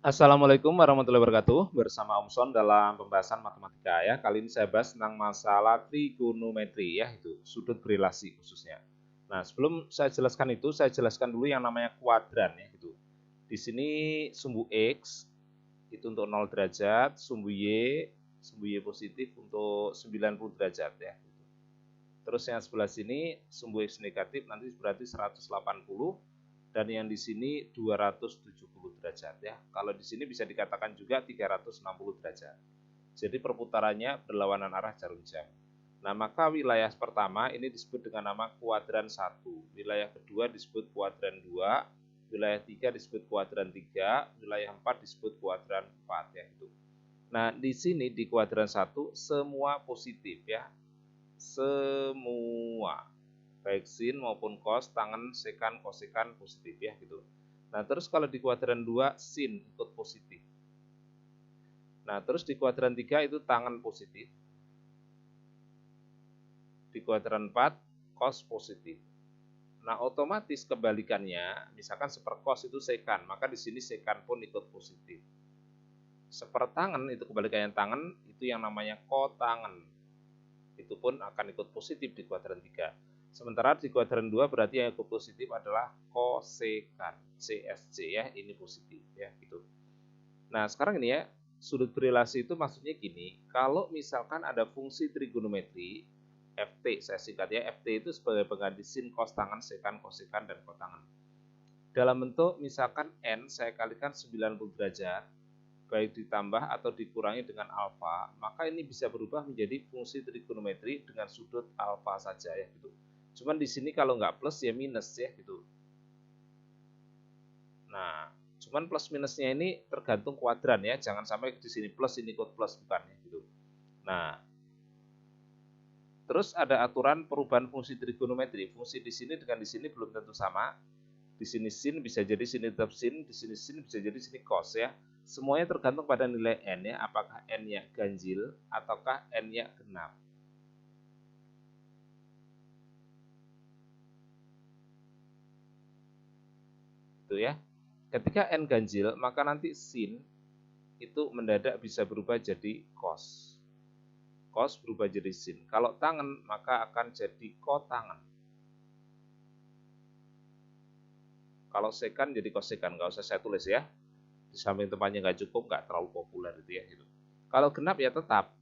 Assalamualaikum warahmatullahi wabarakatuh. Bersama Om Son dalam pembahasan matematika ya. Kali ini saya bahas tentang masalah trigonometri ya, itu sudut berelasi khususnya. Nah, sebelum saya jelaskan itu, saya jelaskan dulu yang namanya kuadran ya gitu. Di sini sumbu X itu untuk 0 derajat, sumbu Y positif untuk 90 derajat ya. Terus yang sebelah sini sumbu X negatif nanti berarti 180 dan yang di sini 270 derajat ya. Kalau di sini bisa dikatakan juga 360 derajat. Jadi perputarannya berlawanan arah jarum jam. Nah, maka wilayah pertama ini disebut dengan nama kuadran 1. Wilayah kedua disebut kuadran 2, wilayah 3 disebut kuadran 3, wilayah 4 disebut kuadran 4 ya itu. Nah, di sini di kuadran 1 semua positif ya. Semua baik sin maupun cos, tangen, sekan, kosekan positif ya gitu. Nah, terus kalau di kuadran 2 sin ikut positif. Nah, terus di kuadran 3 itu tangen positif. Di kuadran 4 cos positif. Nah, otomatis kebalikannya, misalkan seperkos itu sekan, maka di sini sekan pun ikut positif. Sepertangen itu kebalikannya tangen, itu yang namanya kotangen. Itu pun akan ikut positif di kuadran 3. Sementara di kuadran 2 berarti yang ikut positif adalah kosekan, CSC ya, ini positif ya gitu. Nah, sekarang ini ya, sudut berelasi itu maksudnya gini, kalau misalkan ada fungsi trigonometri FT, saya singkat ya, FT itu sebagai pengganti sin, cos tangen, sekan, kosekan, dan kotangen. Dalam bentuk misalkan N saya kalikan 90 derajat, baik ditambah atau dikurangi dengan alfa, maka ini bisa berubah menjadi fungsi trigonometri dengan sudut alfa saja ya gitu. Cuman di sini kalau nggak plus ya minus ya gitu. Nah, cuman plus minusnya ini tergantung kuadran ya, jangan sampai di sini plus ini ikut plus bukan ya gitu. Nah, terus ada aturan perubahan fungsi trigonometri. Fungsi di sini dengan di sini belum tentu sama. Di sini sin bisa jadi sini tetap sin, di sini sin bisa jadi sini cos ya. Semuanya tergantung pada nilai n ya, apakah n-nya ganjil ataukah n-nya genap. Itu ya. Ketika n ganjil, maka nanti sin itu mendadak bisa berubah jadi cos. Cos berubah jadi sin. Kalau tangen, maka akan jadi kotangen. Kalau sekan jadi kosekan, nggak usah saya tulis ya. Di samping tempatnya nggak cukup, nggak terlalu populer itu ya. Gitu. Kalau genap ya tetap.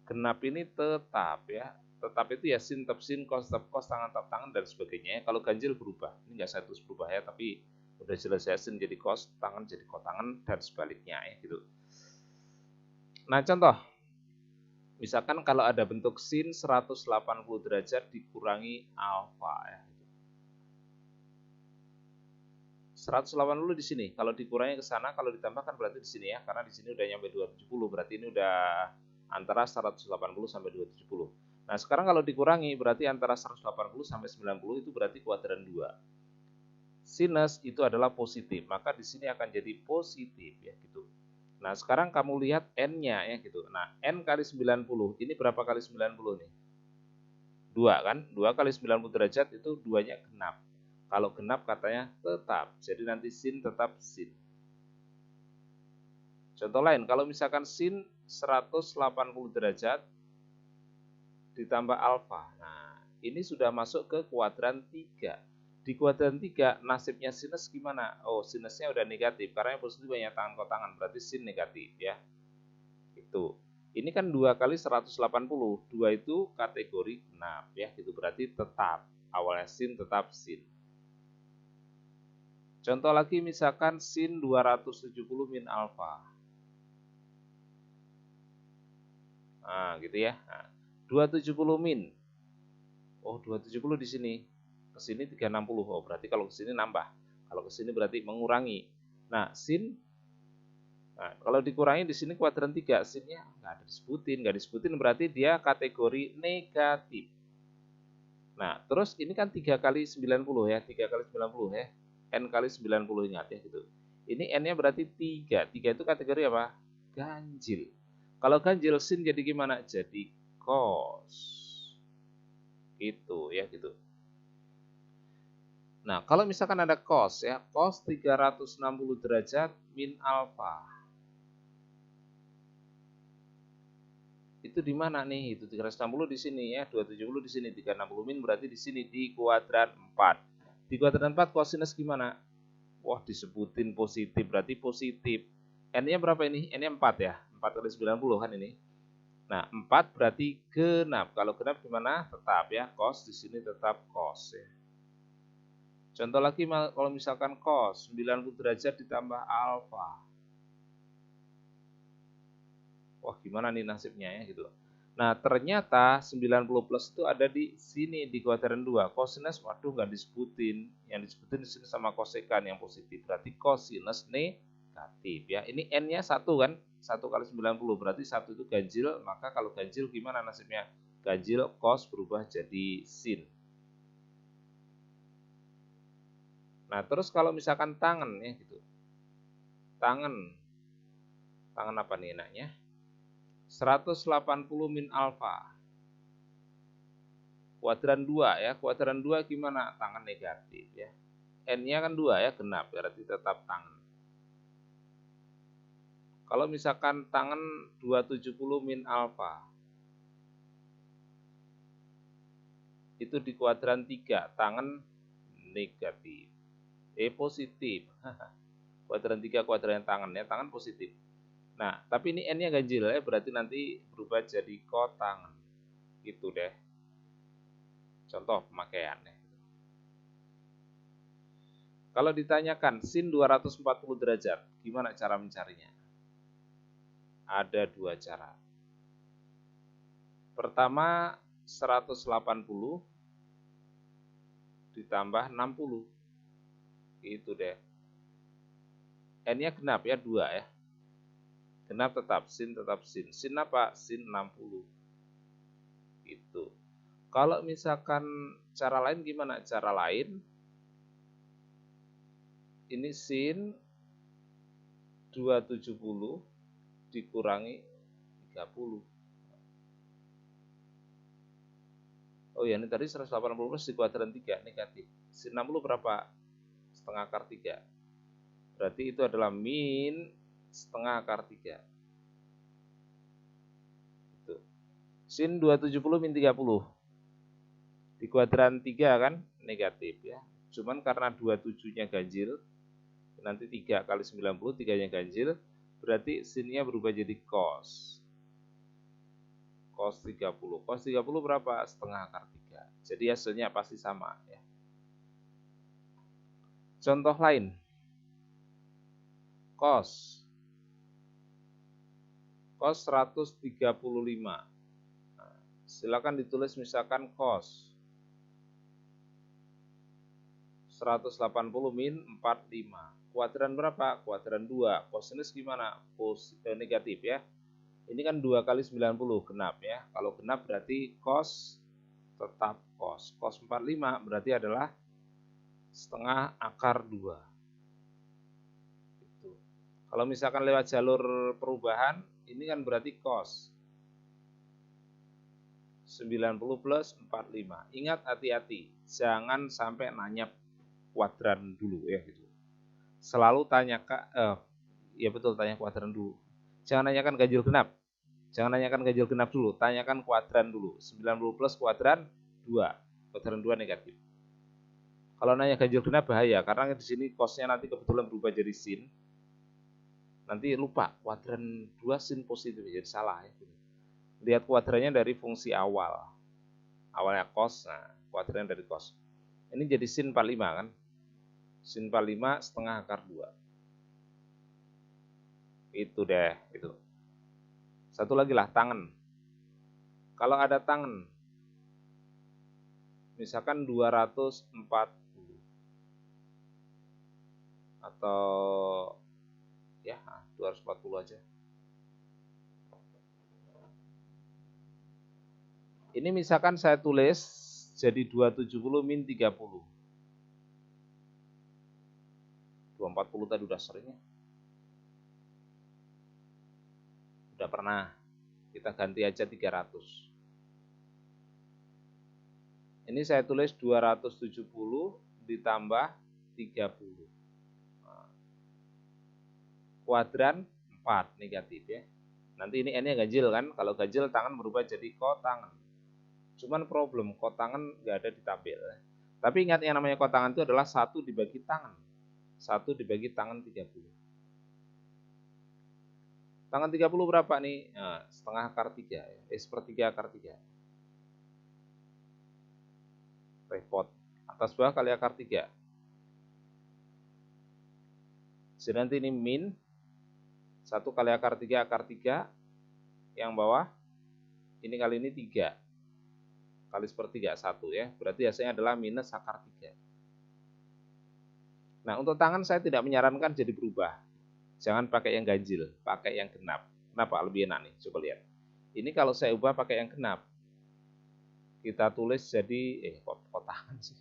Genap ini tetap ya. Tetap itu ya sin, tep sin, cos, tep cos, tangan, tep tangan, dan sebagainya. Kalau ganjil berubah. Ini nggak saya tulis berubah ya, tapi udah jelas ya, sin jadi cos, tangan jadi kotangan, dan sebaliknya ya gitu. Nah contoh, misalkan kalau ada bentuk sin 180 derajat dikurangi alfa ya. 180 di sini. Kalau dikurangi ke sana, kalau ditambahkan berarti di sini ya, karena di sini udah nyampe 270, berarti ini udah antara 180 sampai 270. Nah, sekarang kalau dikurangi berarti antara 180 sampai 90 itu berarti kuadran 2. Sinus itu adalah positif, maka di sini akan jadi positif ya gitu. Nah, sekarang kamu lihat n-nya ya gitu. Nah, n kali 90, ini berapa kali 90 nih? 2 kan? 2 kali 90 derajat itu 2-nya genap. Kalau genap katanya tetap. Jadi nanti sin tetap sin. Contoh lain, kalau misalkan sin 180 derajat ditambah alfa. Nah, ini sudah masuk ke kuadran 3. Di kuadran 3 nasibnya sinus gimana? Oh, sinusnya udah negatif karena yang positif banyak tangan kotangan, berarti sin negatif ya. Itu. Ini kan 2 kali 180. 2 itu kategori genap ya, gitu berarti tetap. Awalnya sin tetap sin. Contoh lagi misalkan sin 270 min alfa. Nah, gitu ya. Nah, 270 min. Oh, 270 di sini. Ke sini 360. Oh, berarti kalau ke sini nambah. Kalau ke sini berarti mengurangi. Nah, sin nah, kalau dikurangi di sini kuadran 3, sinnya nggak disebutin berarti dia kategori negatif. Nah, terus ini kan 3 kali 90 ya, 3 kali 90 ya. N kali 90 ingat ya gitu. Ini N-nya berarti 3. 3 itu kategori apa? Ganjil. Kalau ganjil sin jadi gimana? Jadi cos. Gitu ya gitu. Nah, kalau misalkan ada cos ya, cos 360 derajat min alfa. Itu di mana nih? Itu 360 di sini ya, 270 di sini, 360 min berarti di sini di kuadran 4. Di kuadran 4 kosinus gimana? Wah, disebutin positif, berarti positif. N-nya berapa ini? N-nya 4 ya. 4 kali 90 kan ini. Nah, 4 berarti genap. Kalau genap gimana? Tetap ya, cos di sini tetap cos ya. Contoh lagi kalau misalkan cos 90 derajat ditambah alfa. Wah, gimana nih nasibnya ya gitu. Nah, ternyata 90 plus itu ada di sini di kuadran 2. Kosinus waduh nggak disebutin. Yang disebutin di sini sama kosekan yang positif. Berarti kosinus negatif ya. Ini N-nya 1 kan? 1 kali 90 berarti 1 itu ganjil. Maka kalau ganjil gimana nasibnya? Ganjil cos berubah jadi sin. Nah, terus kalau misalkan tangen ya gitu. Tangen apa nih enaknya? 180 min alfa. Kuadran 2 ya. Kuadran 2 gimana? Tangen negatif ya. N-nya kan 2 ya, genap. Berarti tetap tangen. Kalau misalkan tangen 270 min alfa. Itu di kuadran 3. Tangen negatif. Positif. Kuadran 3 kuadran tangen ya. Tangen positif. Nah, tapi ini N-nya ganjil ya. Berarti nanti berubah jadi kotangen. Gitu deh. Contoh pemakaiannya. Kalau ditanyakan sin 240 derajat, gimana cara mencarinya? Ada dua cara. Pertama, 180 ditambah 60. Itu deh. N-nya genap ya, 2 ya. Genap tetap sin. Sin apa? Sin 60. Gitu. Kalau misalkan cara lain gimana? Cara lain, ini sin 270 dikurangi 30. Oh ya, ini tadi 180 plus di kuadran 3 negatif. Sin 60 berapa? Setengah akar 3. Berarti itu adalah min setengah akar 3. Itu. Sin 270 min 30. Di kuadran 3 kan negatif ya. Cuman karena 27-nya ganjil, nanti 3 kali 90, 3-nya ganjil, berarti sinnya berubah jadi cos. Cos 30. Cos 30 berapa? Setengah akar 3. Jadi hasilnya pasti sama ya. Contoh lain. Cos 135. Nah, silakan ditulis misalkan cos 180 min 45. Kuadran berapa? Kuadran 2. Kosinus gimana? Negatif ya. Ini kan 2 kali 90 genap ya. Kalau genap berarti cos tetap cos. Cos 45 berarti adalah setengah akar 2. Gitu. Kalau misalkan lewat jalur perubahan, ini kan berarti cos 90 plus 45. Ingat hati-hati, jangan sampai nanya kuadran dulu ya gitu. Selalu tanya ya betul, tanya kuadran dulu. Jangan nanyakan ganjil genap. Jangan nanyakan ganjil genap dulu, tanyakan kuadran dulu. 90 plus kuadran 2. Kuadran 2 negatif. Kalau nanya ganjil genap bahaya, karena di sini cosnya nanti kebetulan berubah jadi sin. Nanti lupa, kuadran 2 sin positif, jadi salah ya. Lihat kuadrannya dari fungsi awal. Awalnya cos, nah kuadrannya dari cos. Ini jadi sin 45 kan. Sin 45 setengah akar 2. Itu deh, itu. Satu lagi lah, tangen. Kalau ada tangen, misalkan 240 atau ya 240 aja. Ini misalkan saya tulis jadi 270 min 30. 240 tadi udah sering ya. Udah pernah. Kita ganti aja 300. Ini saya tulis 270 ditambah 30. Nah, kuadran 4 negatif ya. Nanti ini N-nya ganjil kan. Kalau ganjil tangan berubah jadi kotangan. Cuman problem kotangan nggak ada ditampil. Tapi ingat yang namanya kotangan itu adalah 1 dibagi tangan. 1 dibagi tangan 30. Tangan 30 berapa nih? Nah, setengah akar 3. Sepertiga akar 3. Repot. Atas bawah kali akar 3. Jadi nanti ini min 1 kali akar 3 akar 3. Yang bawah ini kali ini 3. Kali sepertiga 1 ya. Berarti hasilnya adalah minus akar 3. Nah, untuk tangan saya tidak menyarankan jadi berubah. Jangan pakai yang ganjil, pakai yang genap. Kenapa? Lebih enak nih, coba lihat. Ini kalau saya ubah pakai yang genap. Kita tulis jadi, kok tangan sih?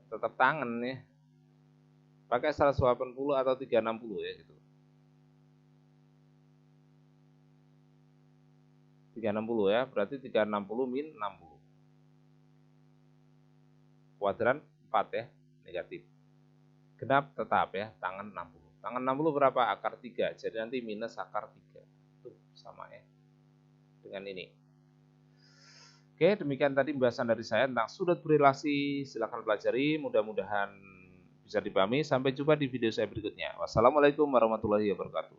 Tetap tangan ya. Pakai 180 atau 360 ya gitu. 360 ya, berarti 360 min 60. Kuadran 4 ya, negatif. Genap tetap ya, tangan 60. Tangan 60 berapa? Akar 3. Jadi nanti minus akar 3. Tuh, sama ya. Dengan ini. Oke, demikian tadi pembahasan dari saya tentang sudut berelasi. Silahkan pelajari, mudah-mudahan bisa dipahami. Sampai jumpa di video saya berikutnya. Wassalamualaikum warahmatullahi wabarakatuh.